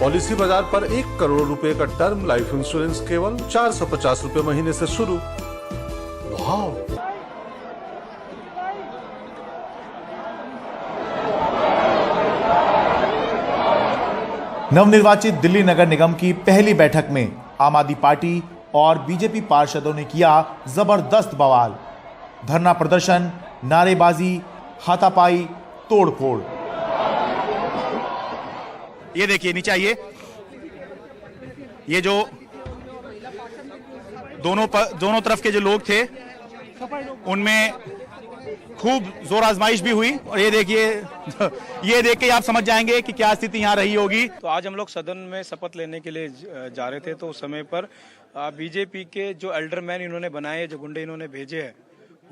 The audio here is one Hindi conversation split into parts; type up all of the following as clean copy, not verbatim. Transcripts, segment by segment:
पॉलिसी बाजार पर 1 करोड़ रुपए का टर्म लाइफ इंश्योरेंस केवल 450 रुपए महीने से शुरू। वाह! नवनिर्वाचित दिल्ली नगर निगम की पहली बैठक में आम आदमी पार्टी और बीजेपी पार्षदों ने किया जबरदस्त बवाल। धरना प्रदर्शन, नारेबाजी, हाथापाई, तोड़फोड़। ये देखिए नीचे आइए, ये जो दोनों तरफ के जो लोग थे उनमें खूब जोर आजमाइश भी हुई और ये देखिए ये देख के आप समझ जाएंगे कि क्या स्थिति यहाँ रही होगी। तो आज हम लोग सदन में शपथ लेने के लिए जा रहे थे, तो उस समय पर बीजेपी के जो एल्डरमैन इन्होंने बनाए, जो गुंडे इन्होंने भेजे हैं,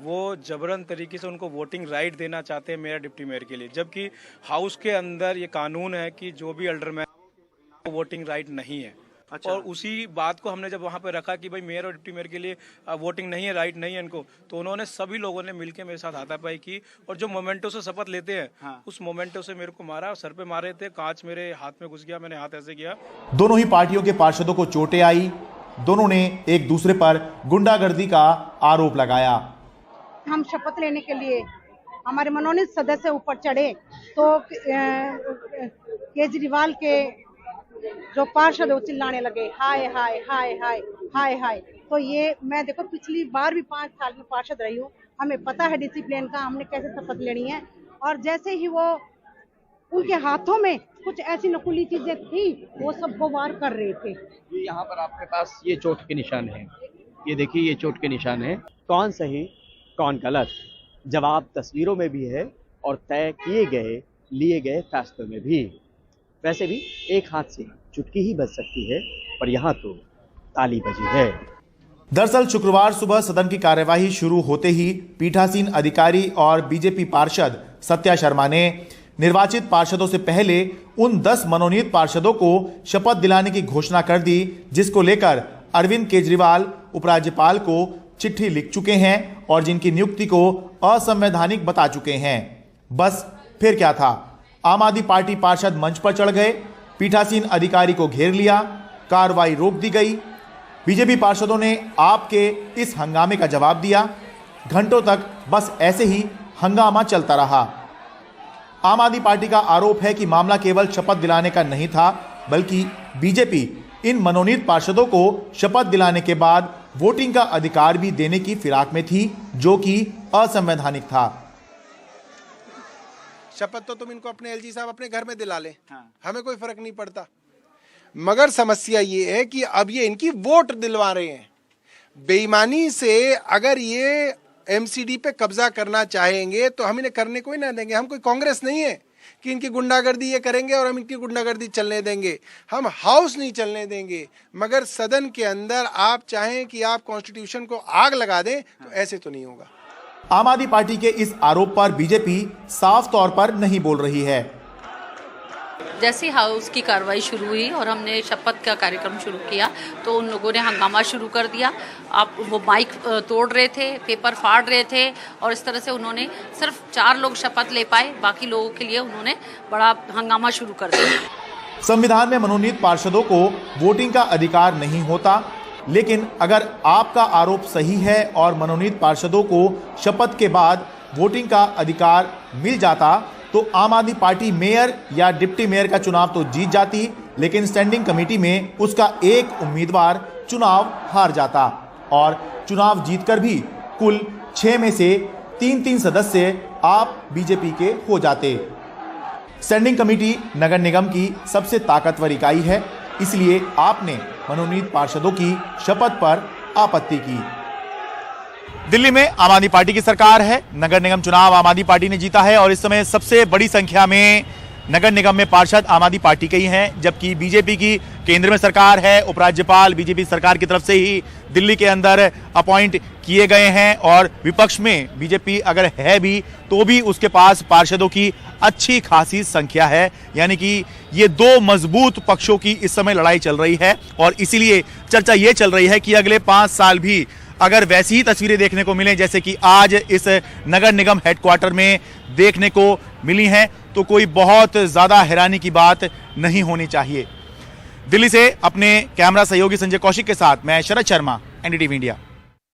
वो जबरन तरीके से उनको वोटिंग राइट देना चाहते हैं मेयर डिप्टी मेयर के लिए, जबकि हाउस के अंदर ये कानून है कि जो भी एल्डरमैन को वोटिंग राइट नहीं है। अच्छा। और उसी बात को हमने जब वहाँ पे रखा कि भाई मेयर और डिप्टी मेयर के लिए वोटिंग नहीं है, राइट नहीं है इनको, तो उन्होंने सभी लोगों ने मिलकर मेरे साथ हाथापाई की और जो मोमेंटो से शपथ लेते हैं, हाँ। उस मोमेंटो से मेरे को मारा, सर पे मारे थे, कांच मेरे हाथ में घुस गया, मैंने हाथ ऐसे किया। दोनों ही पार्टियों के पार्षदों को चोटें आई। दोनों ने एक दूसरे पर गुंडागर्दी का आरोप लगाया। हम शपथ लेने के लिए हमारे मनोनीत सदस्य ऊपर चढ़े तो केजरीवाल के जो पार्षद वो चिल्लाने लगे, हाय हाय हाय हाय हाय हाय। तो ये मैं देखो पिछली बार भी 5 साल में पार्षद रही हूँ, हमें पता है डिसिप्लिन का, हमने कैसे शपथ लेनी है। और जैसे ही वो उनके हाथों में कुछ ऐसी नकुली चीजें थी, वो सबको वार कर रहे थे। यहाँ पर आपके पास ये चोट के निशान है, ये देखिए ये चोट के निशान है। कौन सही कौन गलत जवाब तस्वीरों में भी है और तय किए गए लिए गए फैसलों में भी। वैसे भी एक हाथ से चुटकी ही बज सकती है, पर यहाँ तो ताली बजी है। दरअसल शुक्रवार सुबह सदन की कार्यवाही शुरू होते ही पीठासीन अधिकारी और बीजेपी पार्षद सत्या शर्मा ने निर्वाचित पार्षदों से पहले उन 10 मनोनीत पार्षदों को शपथ दिलाने की घोषणा कर दी, जिसको लेकर अरविंद केजरीवाल उपराज्यपाल को चिट्ठी लिख चुके हैं और जिनकी नियुक्ति को असंवैधानिक बता चुके हैं। बस फिर क्या था, आम आदमी पार्टी पार्षद मंच पर चढ़ गए, पीठासीन अधिकारी को घेर लिया, कार्रवाई रोक दी गई। बीजेपी पार्षदों ने आपके इस हंगामे का जवाब दिया। घंटों तक बस ऐसे ही हंगामा चलता रहा। आम आदमी पार्टी का आरोप है कि मामला केवल शपथ दिलाने का नहीं था, बल्कि बीजेपी इन मनोनीत पार्षदों को शपथ दिलाने के बाद वोटिंग का अधिकार भी देने की फिराक में थी, जो कि असंवैधानिक था। शपथ तो तुम इनको अपने एलजी साहब अपने घर में दिला ले, हाँ। हमें कोई फर्क नहीं पड़ता, मगर समस्या ये है कि अब ये इनकी वोट दिलवा रहे हैं। बेईमानी से अगर ये एमसीडी पे कब्जा करना चाहेंगे तो हम इन्हें करने को ही ना देंगे। हम कोई कांग्रेस नहीं है कि इनकी गुंडागर्दी ये करेंगे और हम इनकी गुंडागर्दी चलने देंगे। हम हाउस नहीं चलने देंगे, मगर सदन के अंदर आप चाहें कि आप कॉन्स्टिट्यूशन को आग लगा दें तो ऐसे तो नहीं होगा। आम आदमी पार्टी के इस आरोप पर बीजेपी साफ तौर पर नहीं बोल रही है। जैसे हाउस की कार्रवाई शुरू हुई और हमने शपथ का कार्यक्रम शुरू किया तो उन लोगों ने हंगामा शुरू कर दिया। आप वो माइक तोड़ रहे थे, पेपर फाड़ रहे थे और इस तरह से उन्होंने सिर्फ 4 लोग शपथ ले पाए, बाकी लोगों के लिए उन्होंने बड़ा हंगामा शुरू कर दिया। संविधान में मनोनीत पार्षदों को वोटिंग का अधिकार नहीं होता, लेकिन अगर आपका आरोप सही है और मनोनीत पार्षदों को शपथ के बाद वोटिंग का अधिकार मिल जाता तो आम आदमी पार्टी मेयर या डिप्टी मेयर का चुनाव तो जीत जाती, लेकिन स्टैंडिंग कमेटी में उसका एक उम्मीदवार चुनाव हार जाता और चुनाव जीतकर भी कुल 6 में से 3-3 सदस्य आप बीजेपी के हो जाते। स्टैंडिंग कमेटी नगर निगम की सबसे ताकतवर इकाई है, इसलिए आपने मनोनीत पार्षदों की शपथ पर आपत्ति की। दिल्ली में आम आदमी पार्टी की सरकार है, नगर निगम चुनाव आम आदमी पार्टी ने जीता है और इस समय सबसे बड़ी संख्या में नगर निगम में पार्षद आम आदमी पार्टी के ही हैं, जबकि बीजेपी की केंद्र में सरकार है। उपराज्यपाल बीजेपी सरकार की तरफ से ही दिल्ली के अंदर अपॉइंट किए गए हैं और विपक्ष में बीजेपी अगर है भी तो भी उसके पास पार्षदों की अच्छी खासी संख्या है, यानी कि ये 2 मजबूत पक्षों की इस समय लड़ाई चल रही है और इसीलिए चर्चा ये चल रही है कि अगले 5 साल भी अगर वैसी ही तस्वीरें देखने को मिलें जैसे कि आज इस नगर निगम हेडक्वार्टर में देखने को मिली हैं तो कोई बहुत ज़्यादा हैरानी की बात नहीं होनी चाहिए। दिल्ली से अपने कैमरा सहयोगी संजय कौशिक के साथ मैं शरद शर्मा, एनडीटीवी इंडिया।